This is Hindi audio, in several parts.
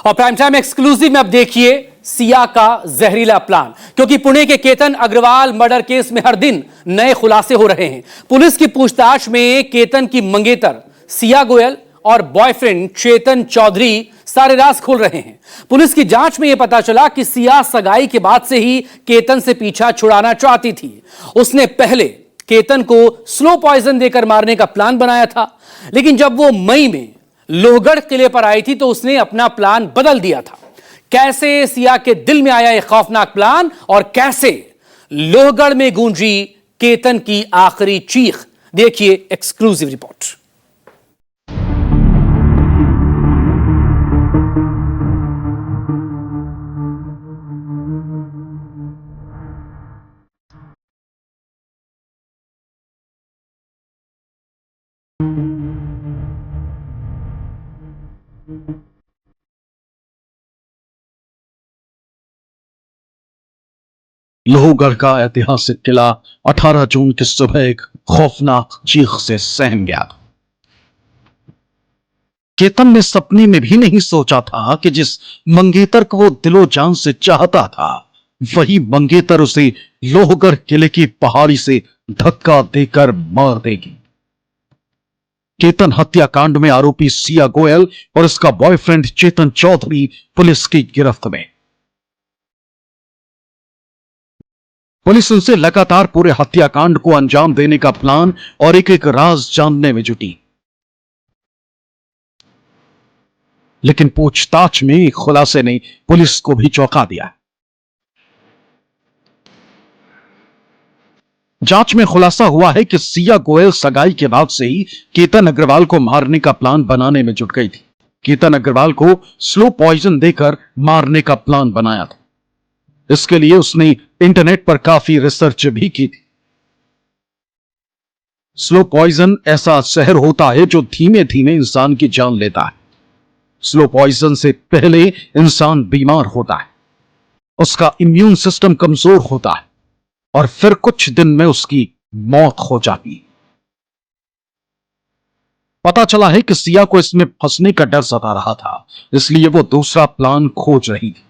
और प्राइम टाइम एक्सक्लूसिव में अब देखिए सिया का जहरीला प्लान, क्योंकि पुणे के केतन अग्रवाल मर्डर केस में हर दिन नए खुलासे हो रहे हैं। पुलिस की पूछताछ में केतन की मंगेतर सिया गोयल और बॉयफ्रेंड चेतन चौधरी सारे राज खोल रहे हैं। पुलिस की जांच में यह पता चला कि सिया सगाई के बाद से ही केतन से पीछा छुड़ाना चाहती थी। उसने पहले केतन को स्लो पॉइजन देकर मारने का प्लान बनाया था, लेकिन जब वो मई में लोहगढ़ किले पर आई थी तो उसने अपना प्लान बदल दिया था। कैसे सिया के दिल में आया यह खौफनाक प्लान और कैसे लोहगढ़ में गूंजी केतन की आखिरी चीख, देखिए एक्सक्लूसिव रिपोर्ट। लोहगढ़ का ऐतिहासिक किला 18 जून की सुबह एक खौफनाक चीख से सहम गया। केतन ने सपने में भी नहीं सोचा था कि जिस मंगेतर को वो दिलो जान से चाहता था, वही मंगेतर उसे लोहगढ़ किले की पहाड़ी से धक्का देकर मार देगी। केतन हत्याकांड में आरोपी सिया गोयल और उसका बॉयफ्रेंड चेतन चौधरी पुलिस की गिरफ्त में। पुलिस उनसे लगातार पूरे हत्याकांड को अंजाम देने का प्लान और एक एक राज जानने में जुटी, लेकिन पूछताछ में एक खुलासे ने पुलिस को भी चौंका दिया। जांच में खुलासा हुआ है कि सिया गोयल सगाई के बाद से ही केतन अग्रवाल को मारने का प्लान बनाने में जुट गई थी। केतन अग्रवाल को स्लो पॉइजन देकर मारने का प्लान बनाया था। इसके लिए उसने इंटरनेट पर काफी रिसर्च भी की थी। स्लो पॉइजन ऐसा जहर होता है जो धीमे धीमे इंसान की जान लेता है। स्लो पॉइजन से पहले इंसान बीमार होता है, उसका इम्यून सिस्टम कमजोर होता है और फिर कुछ दिन में उसकी मौत हो जाती है। पता चला है कि सिया को इसमें फंसने का डर सता रहा था, इसलिए वो दूसरा प्लान खोज रही थी।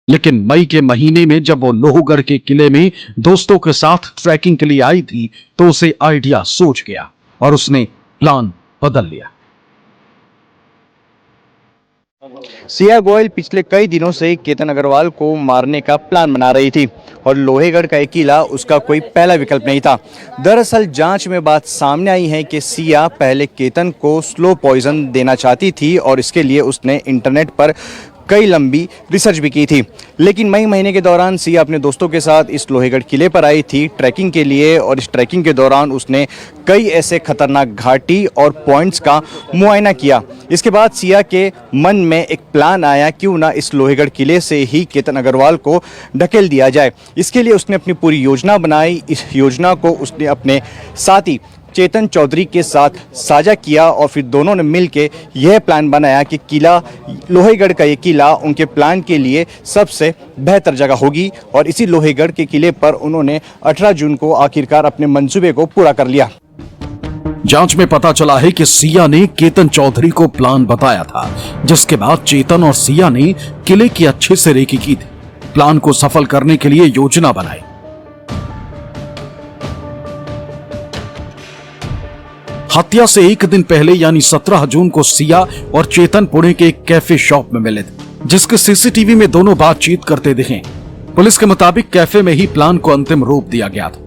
लेकिन मई के महीने में जब वो लोहगढ़ के किले में दोस्तों के साथ ट्रैकिंग के लिए आई थी तो उसे आइडिया सूझ गया और उसने प्लान बदल लिया। सिया गोयल पिछले कई दिनों से केतन अग्रवाल को मारने का प्लान बना रही थी और लोहेगढ़ का एक किला उसका कोई पहला विकल्प नहीं था। दरअसल जांच में बात सामने आई है कि सिया पहले केतन को स्लो पॉइजन देना चाहती थी और इसके लिए उसने इंटरनेट पर कई लंबी रिसर्च भी की थी। लेकिन मई महीने के दौरान सिया अपने दोस्तों के साथ इस लोहेगढ़ किले पर आई थी ट्रैकिंग के लिए और इस ट्रैकिंग के दौरान उसने कई ऐसे खतरनाक घाटी और पॉइंट्स का मुआयना किया। इसके बाद सिया के मन में एक प्लान आया, क्यों ना इस लोहेगढ़ किले से ही केतन अग्रवाल को ढकेल दिया जाए। इसके लिए उसने अपनी पूरी योजना बनाई। इस योजना को उसने अपने साथी चेतन चौधरी के साथ साझा किया और फिर दोनों ने मिलकर यह प्लान बनाया कि किला लोहेगढ़ का ये किला उनके प्लान के लिए सबसे बेहतर जगह होगी और इसी लोहेगढ़ के किले पर उन्होंने 18 जून को आखिरकार अपने मंसूबे को पूरा कर लिया। जांच में पता चला है कि सिया ने केतन चौधरी को प्लान बताया था, जिसके बाद चेतन और सिया ने किले की अच्छे से रेकी की थी। प्लान को सफल करने के लिए योजना बनाई। हत्या से एक दिन पहले यानी 17 जून को सिया और चेतन पुणे के एक कैफे शॉप में मिले थे, जिसके सीसीटीवी में दोनों बातचीत करते दिखे। पुलिस के मुताबिक कैफे में ही प्लान को अंतिम रूप दिया गया था।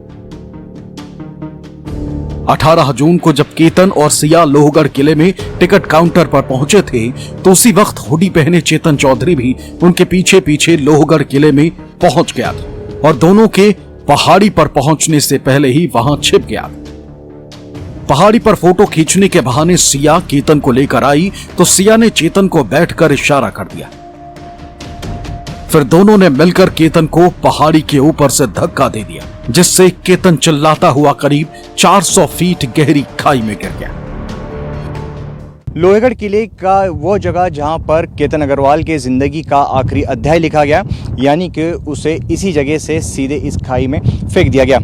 18 जून को जब केतन और सिया लोहगढ़ किले में टिकट काउंटर पर पहुंचे थे तो उसी वक्त हुडी पहने चेतन चौधरी भी उनके पीछे पीछे लोहगढ़ किले में पहुंच गया था और दोनों के पहाड़ी पर पहुंचने से पहले ही वहां छिप गया। पहाड़ी पर फोटो खींचने के बहाने सिया केतन को लेकर आई तो सिया ने चेतन को बैठकर इशारा कर दिया। फिर दोनों ने मिलकर केतन को पहाड़ी के ऊपर से धक्का दे दिया, जिससे केतन चिल्लाता हुआ करीब 400 फीट गहरी खाई में गिर गया। लोहेगढ़ किले का वो जगह जहां पर केतन अग्रवाल के जिंदगी का आखिरी अध्याय लिखा गया, यानी कि उसे इसी जगह से सीधे इस खाई में फेंक दिया गया।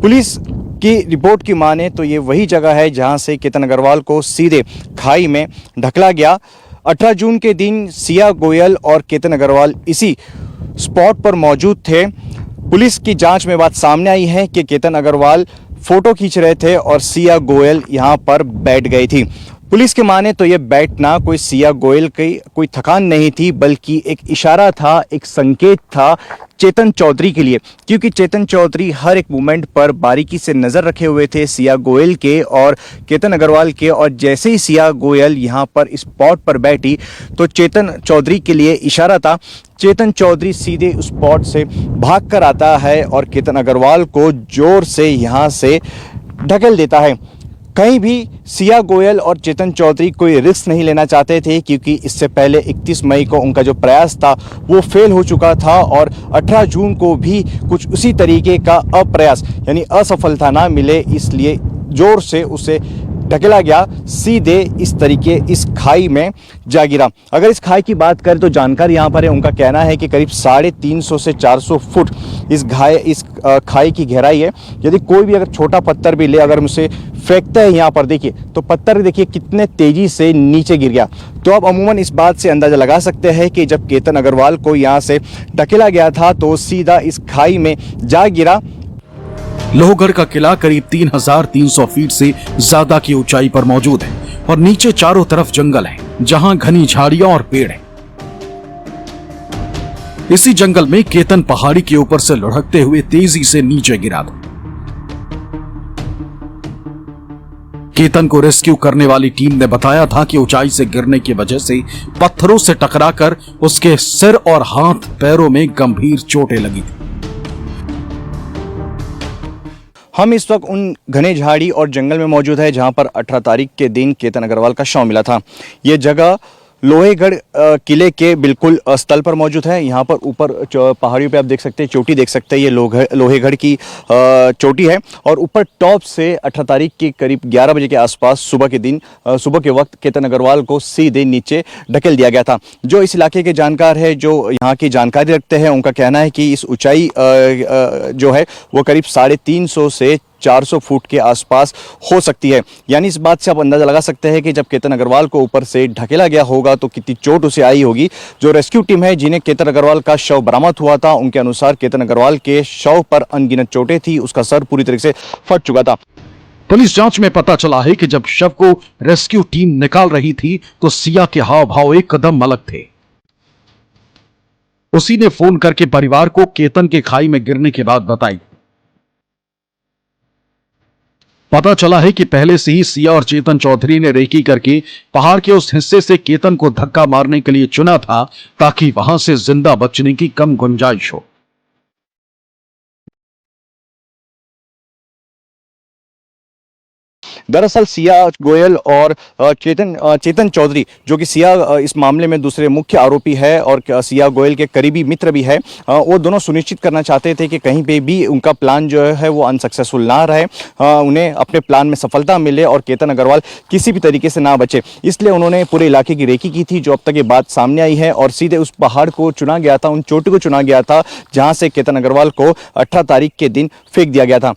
पुलिस कि रिपोर्ट की माने तो ये वही जगह है जहां से केतन अग्रवाल को सीधे खाई में ढकला गया। 18 जून के दिन सिया गोयल और केतन अग्रवाल इसी स्पॉट पर मौजूद थे। पुलिस की जांच में बात सामने आई है कि केतन अग्रवाल फोटो खींच रहे थे और सिया गोयल यहां पर बैठ गई थी। पुलिस के माने तो ये बैठना कोई सिया गोयल की कोई थकान नहीं थी, बल्कि एक इशारा था, एक संकेत था चेतन चौधरी के लिए, क्योंकि चेतन चौधरी हर एक मूवमेंट पर बारीकी से नज़र रखे हुए थे सिया गोयल के और केतन अग्रवाल के। और जैसे ही सिया गोयल यहाँ पर इस स्पॉट पर बैठी तो चेतन चौधरी के लिए इशारा था। चेतन चौधरी सीधे उस स्पॉट से भाग कर आता है और केतन अग्रवाल को जोर से यहाँ से ढकेल देता है। कहीं भी सिया गोयल और चेतन चौधरी कोई रिस्क नहीं लेना चाहते थे, क्योंकि इससे पहले 31 मई को उनका जो प्रयास था वो फेल हो चुका था और 18 जून को भी कुछ उसी तरीके का अप्रयास यानी असफलता ना मिले, इसलिए जोर से उसे ढकेला गया, सीधे इस तरीके इस खाई में जा गिरा। अगर इस खाई की बात करें तो जानकारी यहाँ पर है, उनका कहना है कि करीब 350 से 400 फुट इस खाई की गहराई है। यदि कोई भी अगर छोटा पत्थर भी ले, अगर उसे फेंकता है यहाँ पर देखिए तो पत्थर देखिए कितने तेजी से नीचे गिर गया। तो आप अमूमन इस बात से अंदाजा लगा सकते हैं कि जब केतन अग्रवाल को यहाँ से ढकेला गया था तो सीधा इस खाई में जा गिरा। लोहगढ़ का किला करीब 3300 फीट से ज्यादा की ऊंचाई पर मौजूद है और नीचे चारों तरफ जंगल है, जहां घनी झाड़ियां और पेड़ हैं। इसी जंगल में केतन पहाड़ी के ऊपर से लुढ़कते हुए तेजी से नीचे गिरा था। केतन को रेस्क्यू करने वाली टीम ने बताया था कि ऊंचाई से गिरने की वजह से पत्थरों से टकराकर उसके सिर और हाथ पैरों में गंभीर चोटें लगी थी। हम इस वक्त उन घने झाड़ी और जंगल में मौजूद है जहां पर 18 तारीख के दिन केतन अग्रवाल का शव मिला था। ये जगह लोहेगढ़ किले के बिल्कुल स्थल पर मौजूद है। यहाँ पर ऊपर पहाड़ियों पे आप देख सकते हैं, चोटी देख सकते हैं, ये लोहेगढ़ की चोटी है। और ऊपर टॉप से 18 तारीख के करीब 11 बजे के आसपास सुबह के वक्त केतन अग्रवाल को सीधे नीचे ढकेल दिया गया था। जो इस इलाके के जानकार है, जो यहाँ की जानकारी रखते हैं, उनका कहना है कि इस ऊंचाई जो है वो करीब 350 से 400 फुट के आसपास हो सकती है। यानी इस बात से आप अंदाजा लगा सकते हैं कि जब केतन अग्रवाल को ऊपर से ढकेला गया होगा तो कितनी चोट उसे आई होगी। जो रेस्क्यू टीम है जिन्हें केतन अग्रवाल का शव बरामद हुआ था, उनके अनुसार केतन अग्रवाल के शव पर अनगिनत चोटें थी, उसका सर पूरी तरह से फट चुका था। पुलिस जांच में पता चला है कि जब शव को रेस्क्यू टीम निकाल रही थी तो सिया के हाव भाव एक कदम अलग थे। उसी ने फोन करके परिवार को केतन के खाई में गिरने की बात बताई। पता चला है कि पहले से ही सिया और चेतन चौधरी ने रेकी करके पहाड़ के उस हिस्से से केतन को धक्का मारने के लिए चुना था, ताकि वहां से जिंदा बचने की कम गुंजाइश हो। दरअसल सिया गोयल और चेतन चौधरी, जो कि सिया इस मामले में दूसरे मुख्य आरोपी है और सिया गोयल के करीबी मित्र भी है, वो दोनों सुनिश्चित करना चाहते थे कि कहीं पे भी उनका प्लान जो है वो अनसक्सेसफुल ना रहे, उन्हें अपने प्लान में सफलता मिले और केतन अग्रवाल किसी भी तरीके से ना बचे। इसलिए उन्होंने पूरे इलाके की रेकी की थी, जो अब तक ये बात सामने आई है, और सीधे उस पहाड़ को चुना गया था, उन चोटी को चुना गया था जहाँ से केतन अग्रवाल को 18 तारीख के दिन फेंक दिया गया था।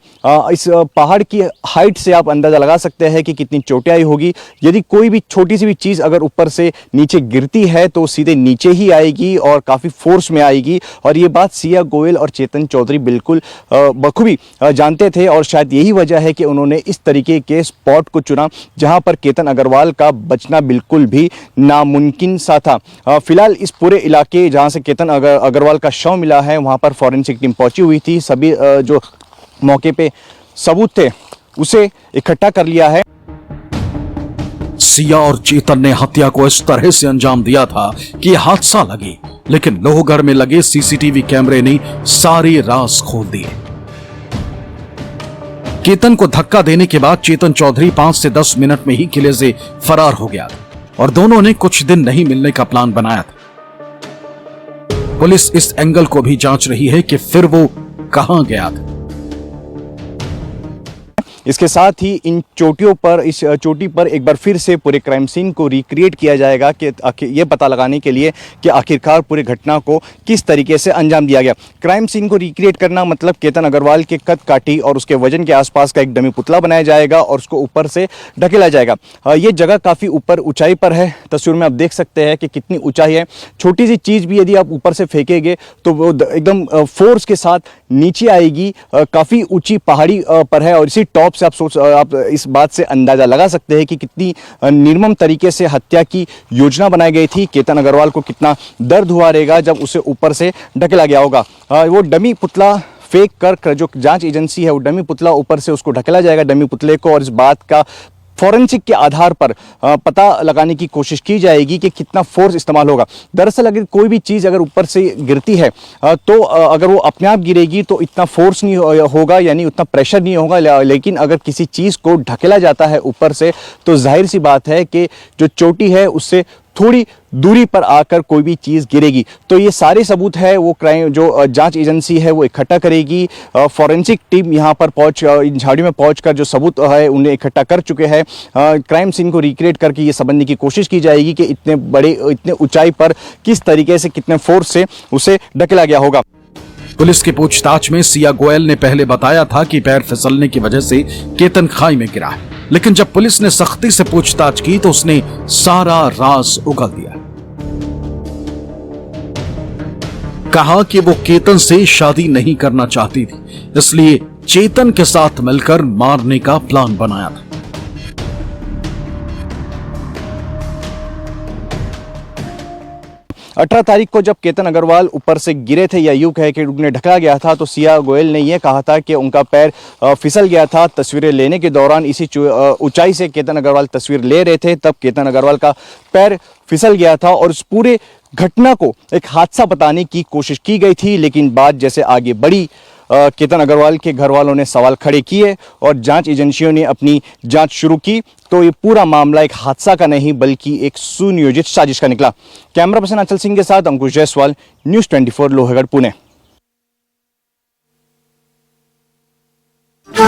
इस पहाड़ की हाइट से आप अंदाजा लगा सकते हैं कि कितनी चोटें आई होगी। यदि कोई भी छोटी सी भी चीज अगर ऊपर से नीचे गिरती है तो सीधे नीचे ही आएगी और काफी फोर्स में आएगी। और ये बात सिया गोयल और चेतन चौधरी बिल्कुल बखूबी जानते थे, और शायद यही वजह है कि उन्होंने इस तरीके के स्पॉट को चुना जहां पर केतन अग्रवाल का बचना बिल्कुल भी नामुमकिन सा था। फिलहाल इस पूरे इलाके जहां से केतन अग्रवाल का शव मिला है वहां पर फॉरेंसिक टीम पहुंची हुई थी। सभी जो मौके पे सबूत थे उसे इकट्ठा कर लिया है। सिया और चेतन ने हत्या को इस तरह से अंजाम दिया था कि हादसा लगे, लेकिन लोहगढ़ में लगे सीसीटीवी कैमरे ने सारे राज खोल दिए। केतन को धक्का देने के बाद चेतन चौधरी 5 से 10 मिनट में ही किले से फरार हो गया और दोनों ने कुछ दिन नहीं मिलने का प्लान बनाया था। पुलिस इस एंगल को भी जांच रही है कि फिर वो कहां गया था। इसके साथ ही इन चोटियों पर, इस चोटी पर एक बार फिर से पूरे क्राइम सीन को रिक्रिएट किया जाएगा कि ये पता लगाने के लिए कि आखिरकार पूरी घटना को किस तरीके से अंजाम दिया गया। क्राइम सीन को रिक्रिएट करना मतलब केतन अग्रवाल के कद काठी और उसके वजन के आसपास का एक डमी पुतला बनाया जाएगा और उसको ऊपर से ढकेला जाएगा। ये जगह काफ़ी ऊपर ऊंचाई पर है। तस्वीर में आप देख सकते हैं कि कितनी ऊंचाई है। छोटी सी चीज़ भी यदि आप ऊपर से फेंकेंगे तो वो एकदम फोर्स के साथ नीचे आएगी। काफ़ी ऊंची पहाड़ी पर है और इसी टॉप से आप इस बात से अंदाज़ा लगा सकते हैं कि कितनी निर्मम तरीके से हत्या की योजना बनाई गई थी। केतन अग्रवाल को कितना दर्द हुआ रहेगा जब उसे ऊपर से ढकेला गया होगा। वो डमी पुतला फेंक कर जो जांच एजेंसी है वो डमी पुतला ऊपर से उसको ढकेला जाएगा डमी पुतले को, और इस बात का फॉरेंसिक के आधार पर पता लगाने की कोशिश की जाएगी कि कितना फोर्स इस्तेमाल होगा। दरअसल अगर कोई भी चीज़ अगर ऊपर से गिरती है तो अगर वो अपने आप गिरेगी तो इतना फोर्स नहीं होगा, यानी उतना प्रेशर नहीं होगा। लेकिन अगर किसी चीज़ को ढकेला जाता है ऊपर से तो जाहिर सी बात है कि जो चोटी है उससे थोड़ी दूरी पर आकर कोई भी चीज़ गिरेगी। तो ये सारे सबूत है वो क्राइम जो जांच एजेंसी है वो इकट्ठा करेगी। फॉरेंसिक टीम यहाँ पर इन झाड़ियों में पहुंचकर जो सबूत है उन्हें इकट्ठा कर चुके हैं। क्राइम सीन को रिक्रिएट करके ये समझने की कोशिश की जाएगी कि इतने ऊंचाई पर किस तरीके से, कितने फोर्स से उसे ढकेला गया होगा। पुलिस की पूछताछ में सिया गोयल ने पहले बताया था कि पैर फिसलने की वजह से केतन खाई में गिरा है, लेकिन जब पुलिस ने सख्ती से पूछताछ की तो उसने सारा राज उगल दिया। कहा कि वो केतन से शादी नहीं करना चाहती थी, इसलिए चेतन के साथ मिलकर मारने का प्लान बनाया था। 18 तारीख को जब केतन अग्रवाल ऊपर से गिरे थे, या यूं कहे कि उन्हें ढका गया था, तो सिया गोयल ने यह कहा था कि उनका पैर फिसल गया था। तस्वीरें लेने के दौरान इसी ऊंचाई से केतन अग्रवाल तस्वीर ले रहे थे, तब केतन अग्रवाल का पैर फिसल गया था और उस पूरे घटना को एक हादसा बताने की कोशिश की गई थी। लेकिन बात जैसे आगे बढ़ी, केतन अग्रवाल के घर वालों ने सवाल खड़े किए और जांच एजेंसियों ने अपनी जांच शुरू की, तो ये पूरा मामला एक हादसा का नहीं बल्कि एक सुनियोजित साजिश का निकला। कैमरा पर्सन अंचल सिंह के साथ अंकुश जायसवाल, न्यूज़ 24 लोहगढ़, पुणे।